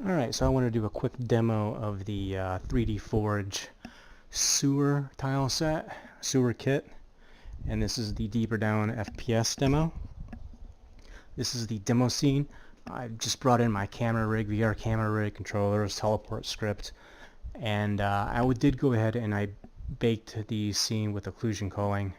Alright, so I want to do a quick demo of the 3DForge sewer tile set, sewer kit, and this is the DeeperDown FPS demo. This is the demo scene. I just brought in my camera rig, VR camera rig, controllers, teleport script, and I did go ahead and I baked the scene with occlusion culling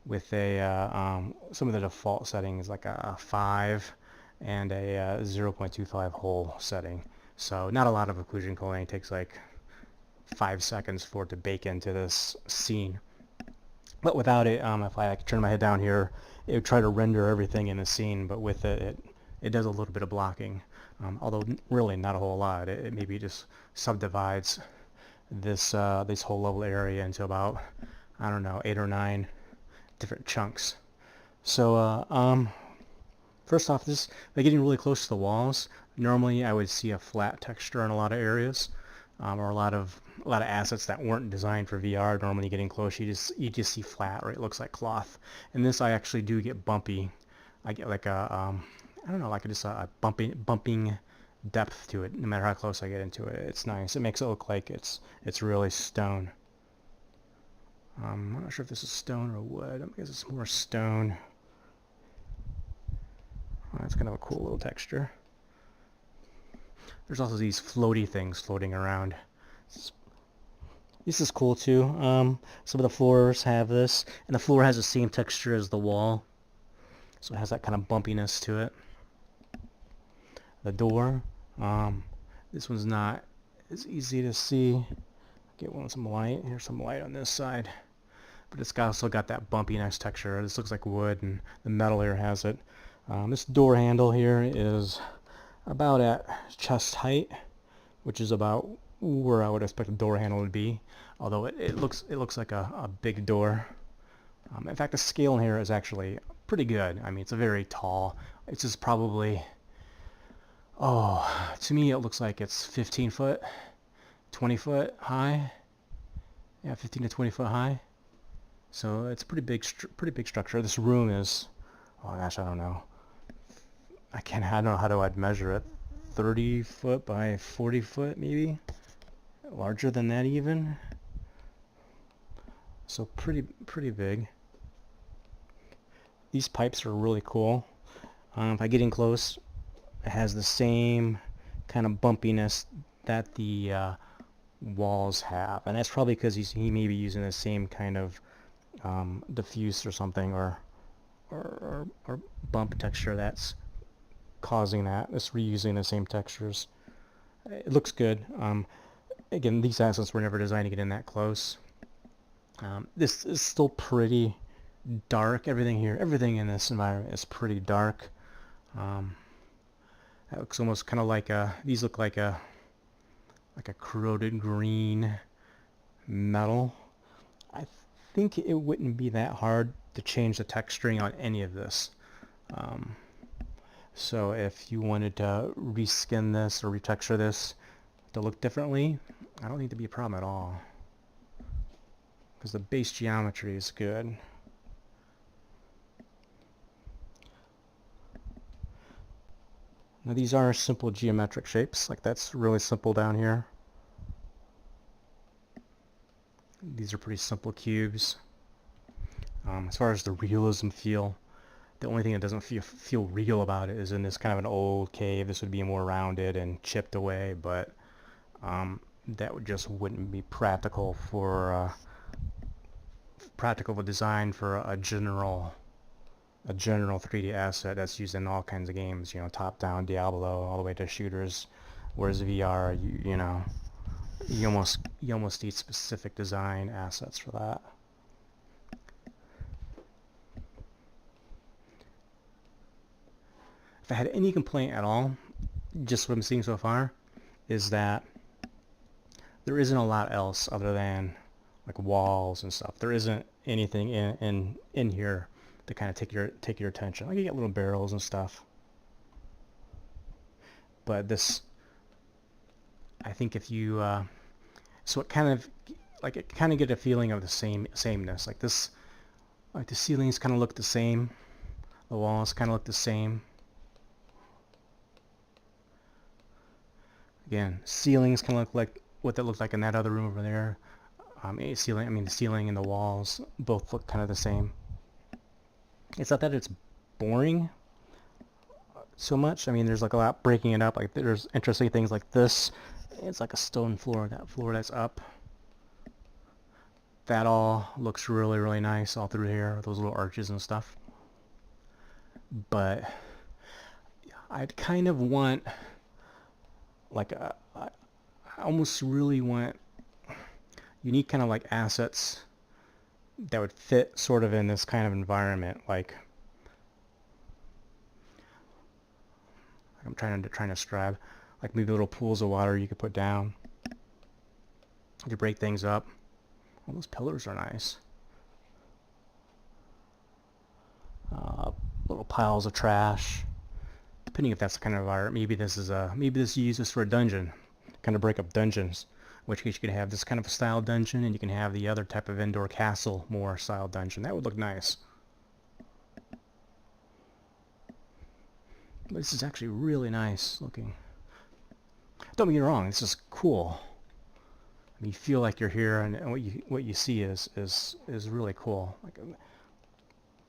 with some of the default settings like a 5 and a 0.25 hole setting. So not a lot of occlusion culling. It takes like 5 seconds for it to bake into this scene. But without it, if I turn my head down here, it would try to render everything in the scene, but with it does a little bit of blocking. Although really not a whole lot. It maybe just subdivides this whole level area into about, I don't know, 8 or 9 different chunks. So first off, by getting really close to the walls, normally I would see a flat texture in a lot of areas, or a lot of assets that weren't designed for VR. Normally, getting close, you just see flat, or it looks like cloth. And this, I actually do get bumpy. I get like I don't know, like just a bumping depth to it. No matter how close I get into it, it's nice. It makes it look like it's really stone. I'm not sure if this is stone or wood. I guess it's more stone. That's kind of a cool little texture. There's also these floaty things floating around. This is cool too. Some of the floors have this, and the floor has the same texture as the wall, so it has that kind of bumpiness to it. The door, this one's not as easy to see. Get some light. Here's some light on this side, but it's also got that bumpiness texture. This looks like wood, and the metal here has it. This door handle here is about at chest height, which is about where I would expect a door handle to be, although it looks like a big door. In fact, the scale in here is actually pretty good. I mean, it's a very tall. It's just probably, to me it looks like it's 15 foot, 20 foot high. Yeah, 15 to 20 foot high. So it's a pretty big structure. This room is, oh gosh, I don't know. I don't know how I'd measure it. 30 foot by 40 foot maybe, larger than that even. So pretty big. These pipes are really cool. If I get in close, it has the same kind of bumpiness that the walls have, and that's probably because he may be using the same kind of diffuse or something, or bump texture that's causing that. It's reusing the same textures. It looks good. Again, these assets were never designed to get in that close. This is still pretty dark. Everything in this environment is pretty dark. That looks almost kind of like these look like a corroded green metal. I think it wouldn't be that hard to change the texturing on any of this. So if you wanted to reskin this or retexture this to look differently, I don't think it'd be a problem at all, because the base geometry is good. Now these are simple geometric shapes, like that's really simple down here. These are pretty simple cubes. As far as the realism feel, the only thing that doesn't feel real about it is in this kind of an old cave. This would be more rounded and chipped away, but that wouldn't be practical for design for a general 3D asset that's used in all kinds of games. You know, top down Diablo all the way to shooters. Whereas VR, you almost need specific design assets for that. If I had any complaint at all, just what I'm seeing so far, is that there isn't a lot else other than like walls and stuff. There isn't anything in here to kind of take your attention. Like you get little barrels and stuff, but this, I think if you so it kind of get a feeling of the sameness. Like this, like the ceilings kind of look the same, the walls kind of look the same. Again, ceilings kind of look like what that looked like in that other room over there. The ceiling and the walls both look kind of the same. It's not that it's boring so much. I mean, there's like a lot breaking it up. Like there's interesting things like this. It's like a stone floor. That floor that's up. That all looks really, really nice all through here. Those little arches and stuff. But I'd kind of want like I almost really want unique kind of like assets that would fit sort of in this kind of environment. Like I'm trying to describe, like maybe little pools of water you could put down to break things up. All those pillars are nice. Little piles of trash. Depending if that's the kind of environment, maybe this you use this for a dungeon, kind of break up dungeons. In which case you could have this kind of a style dungeon, and you can have the other type of indoor castle more style dungeon. That would look nice. But this is actually really nice looking. Don't get me wrong, this is cool. I mean, you feel like you're here, and what you see is really cool. Like,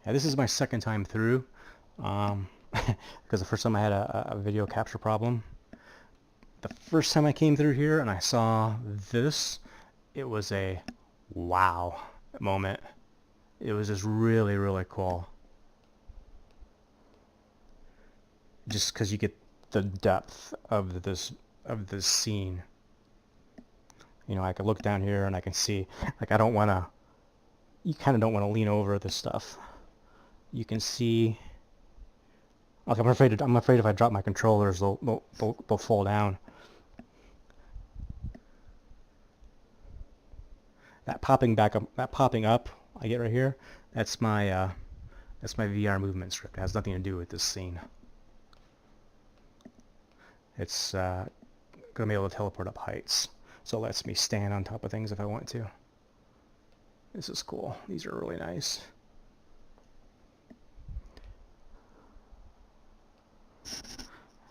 yeah, this is my second time through, because the first time I had a video capture problem. The first time I came through here and I saw this, it was a wow moment. It was just really, really cool. Just because you get the depth of this scene. You know, I can look down here and I can see, like, you kind of don't want to lean over this stuff. You can see, like, I'm afraid if I drop my controllers, they'll fall down. That popping up I get right here, that's my VR movement script. It has nothing to do with this scene. It's gonna be able to teleport up heights, so it lets me stand on top of things if I want to. This is cool. These are really nice.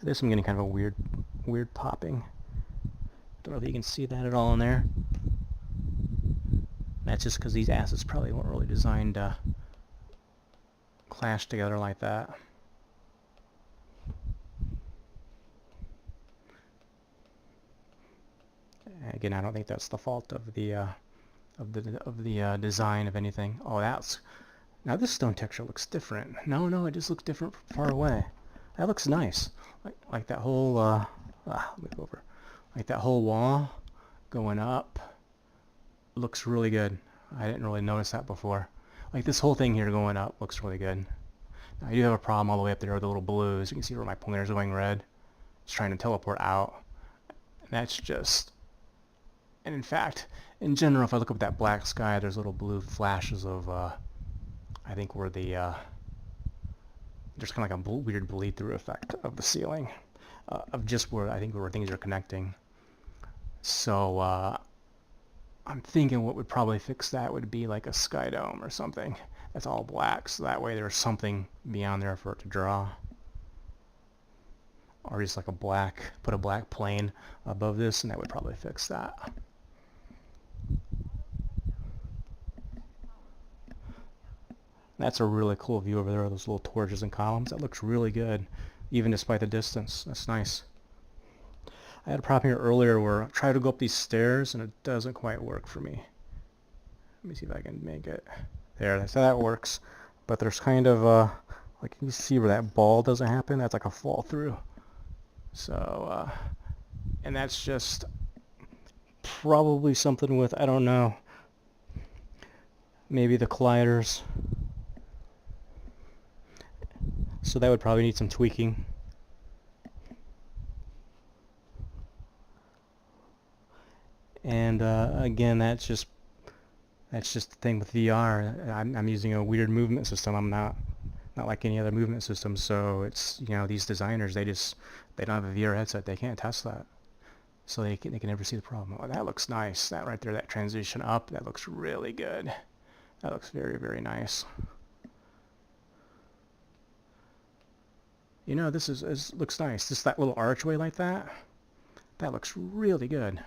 This I'm getting kind of a weird popping. Don't know if you can see that at all in there. That's just because these assets probably weren't really designed to clash together like that. Again, I don't think that's the fault of the design of anything. Oh, now this stone texture looks different. No, it just looks different from far away. That looks nice. Like that whole move over. Like that whole wall going up looks really good. I didn't really notice that before. Like this whole thing here going up looks really good. Now, I do have a problem all the way up there with the little blues. You can see where my pointer's going red. It's trying to teleport out. And that's just... And in fact, in general, if I look up at that black sky, there's little blue flashes of, I think where the, there's kind of like a weird bleed-through effect of the ceiling, of just where things are connecting. So, I'm thinking what would probably fix that would be like a sky dome or something that's all black, so that way there's something beyond there for it to draw. Or just like put a black plane above this, and that would probably fix that. That's a really cool view over there, those little torches and columns. That looks really good, even despite the distance. That's nice. I had a problem here earlier where I tried to go up these stairs and it doesn't quite work for me. Let me see if I can make it. There, so that works. But there's kind of, like you see where that ball doesn't happen? That's like a fall through. So, and that's just probably something with, I don't know, maybe the colliders. So that would probably need some tweaking. And again, that's just the thing with VR. I'm using a weird movement system. I'm not like any other movement system. So it's, you know, these designers, they don't have a VR headset. They can't test that. So they can never see the problem. Oh, that looks nice. That right there, that transition up, that looks really good. That looks very, very nice. You know, this looks nice. Just that little archway like that. That looks really good.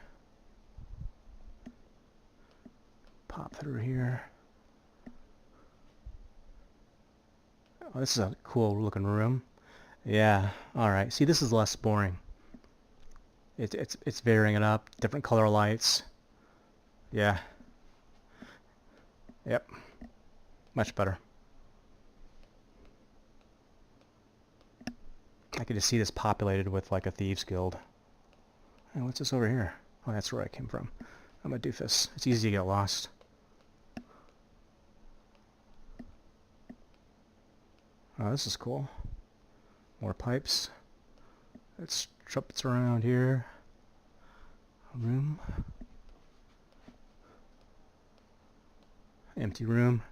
Pop through here. Oh, this is a cool looking room. Yeah, alright. See, this is less boring. It's varying it up, different color lights. Yeah. Yep. Much better. I could just see this populated with like a thieves guild. And what's this over here? Oh, that's where I came from. I'm a doofus. It's easy to get lost. Oh, this is cool. More pipes. It's trumpets around here. A room. Empty room.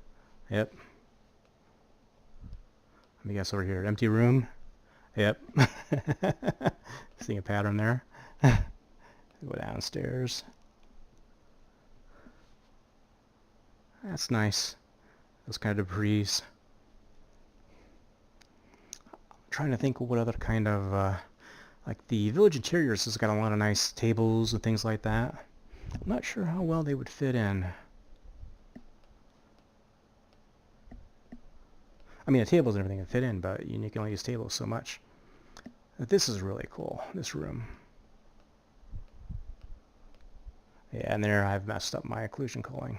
Yep. Let me guess over here. Empty room. Yep. Seeing a pattern there. Go downstairs. That's nice. Those kind of debris. Trying to think of what other kind of like the Village Interiors has got a lot of nice tables and things like that. I'm not sure how well they would fit in. I mean, the tables and everything can fit in, but you can only use tables so much. But this is really cool, this room. Yeah, and there I've messed up my occlusion culling.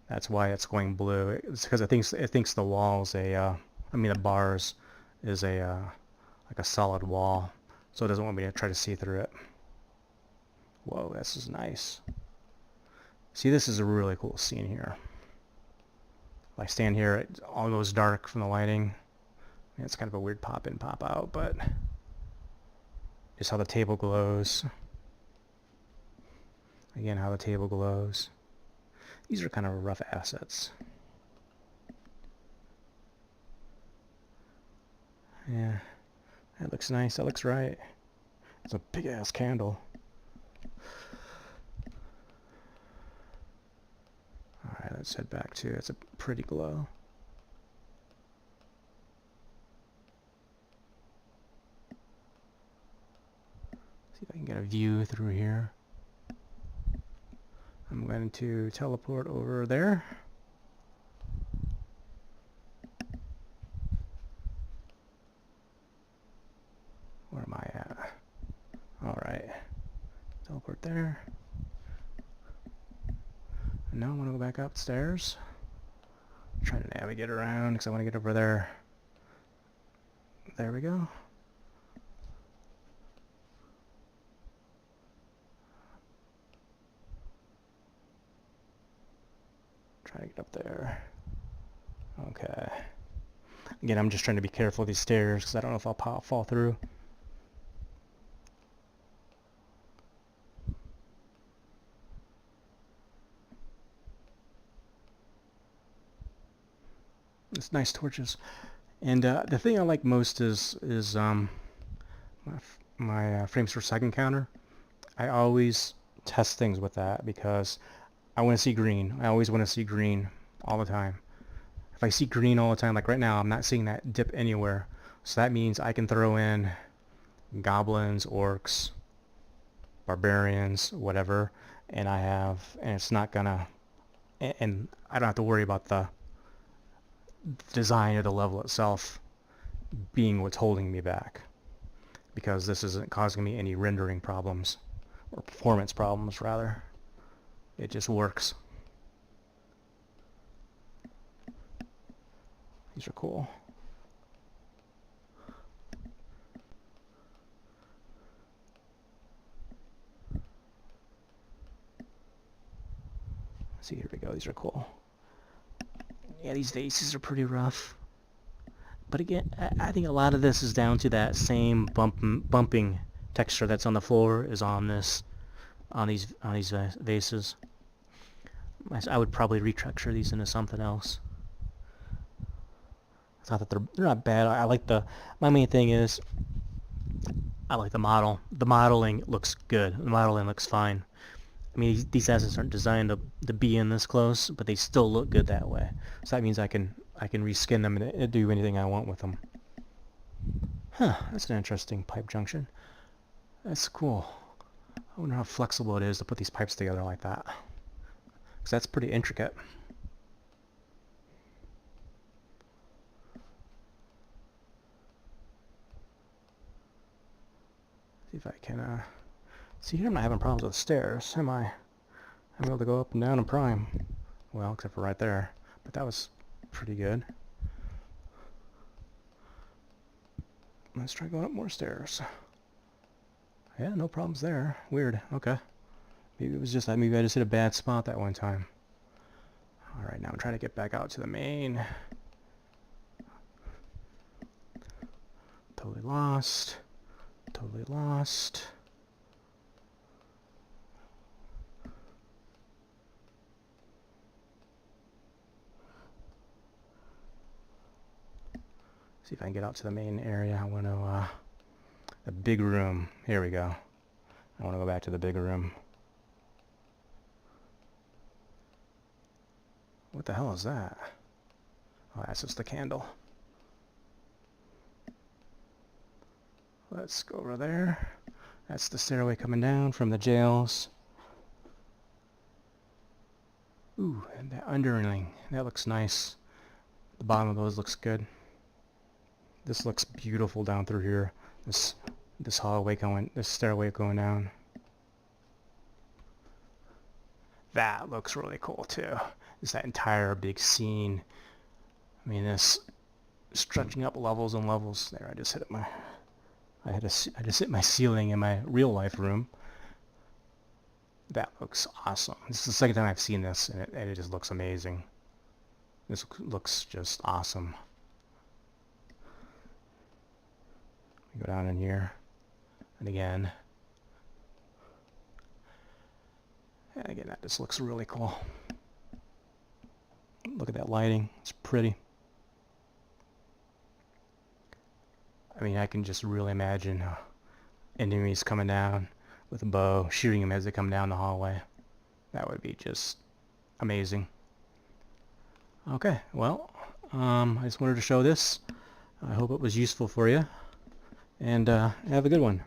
That's why it's going blue. It's because it thinks the wall's a, I mean the bars is a like a solid wall, so it doesn't want me to try to see through it. Whoa, this is nice. See, this is a really cool scene here. If I stand here, it all goes dark from the lighting. It's kind of a weird pop in, pop out, but just how the table glows. Again, how the table glows. These are kind of rough assets. Yeah, that looks nice. That looks right. It's a big ass candle. Alright, let's head back to it's a pretty glow. See if I can get a view through here. I'm going to teleport over there. Where am I at? Alright. Teleport there. And now I want to go back upstairs. I'm trying to navigate around because I want to get over there. There we go. Try to get up there. Okay. Again, I'm just trying to be careful with these stairs because I don't know if I'll fall through. It's nice torches. And the thing I like most is my frames per second counter. I always test things with that because I want to see green. I always want to see green all the time. If I see green all the time, like right now, I'm not seeing that dip anywhere. So that means I can throw in goblins, orcs, barbarians, whatever, and it's not gonna, and I don't have to worry about the design of the level itself being what's holding me back, because this isn't causing me any rendering problems or performance problems, rather. It just works. These are cool. See, here we go. These are cool. Yeah, these vases are pretty rough. But again, I think a lot of this is down to that same bumping texture that's on the floor is on these vases. I would probably retexture these into something else. It's not that they're not bad. I like my main thing is I like the model. The modeling looks good. The modeling looks fine. I mean, these assets aren't designed to be in this close, but they still look good that way. So that means I can reskin them and do anything I want with them. Huh, that's an interesting pipe junction. That's cool. I wonder how flexible it is to put these pipes together like that. Because that's pretty intricate. See if I can, see here I'm not having problems with stairs, am I? I'm able to go up and down and prime. Well, except for right there. But that was pretty good. Let's try going up more stairs. Yeah, no problems there. Weird. Okay. Maybe it was just, maybe I just hit a bad spot that one time. Alright, now I'm trying to get back out to the main. Totally lost. Totally lost. See if I can get out to the main area. I want to, the big room. Here we go. I want to go back to the big room. What the hell is that? Oh, that's just the candle. Let's go over there. That's the stairway coming down from the jails. Ooh, and that underling. That looks nice. The bottom of those looks good. This looks beautiful down through here. This hallway going, this stairway going down. That looks really cool too. Just that entire big scene. I mean, this stretching up levels and levels. There, I just hit my, I just hit my ceiling in my real life room. That looks awesome. This is the second time I've seen this, and it just looks amazing. This looks just awesome. Go down in here, and again, that just looks really cool. Look at that lighting, it's pretty. I mean, I can just really imagine enemies coming down with a bow, shooting them as they come down the hallway. That would be just amazing. Okay, well, I just wanted to show this. I hope it was useful for you. And have a good one.